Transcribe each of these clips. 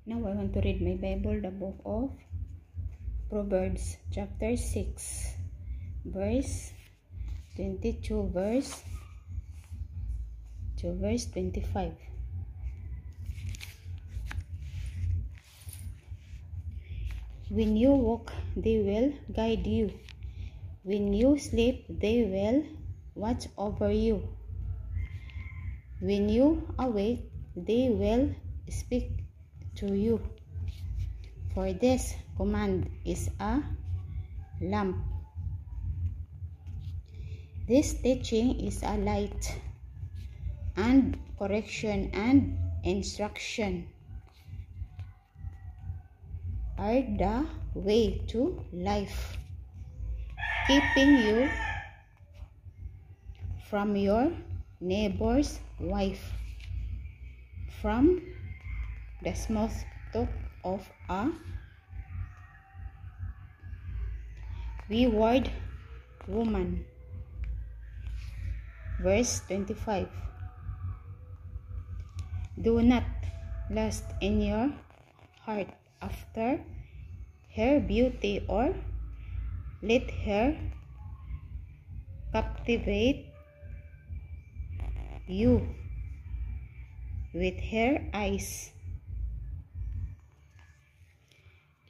Now I want to read my Bible, the book of Proverbs, chapter 6, verse 22, verse 25. When you walk, they will guide you. When you sleep, they will watch over you. When you awake, they will speak to you. For this command is a lamp. This teaching is a light, and correction and instruction are the way to life, keeping you from your neighbor's wife, from the small talk of a wayward woman. Verse 25. Do not lust in your heart after her beauty, or let her captivate you with her eyes.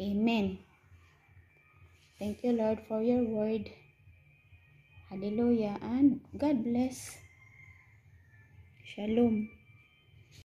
Amen. Thank you, Lord, for your word. Hallelujah, and God bless. Shalom.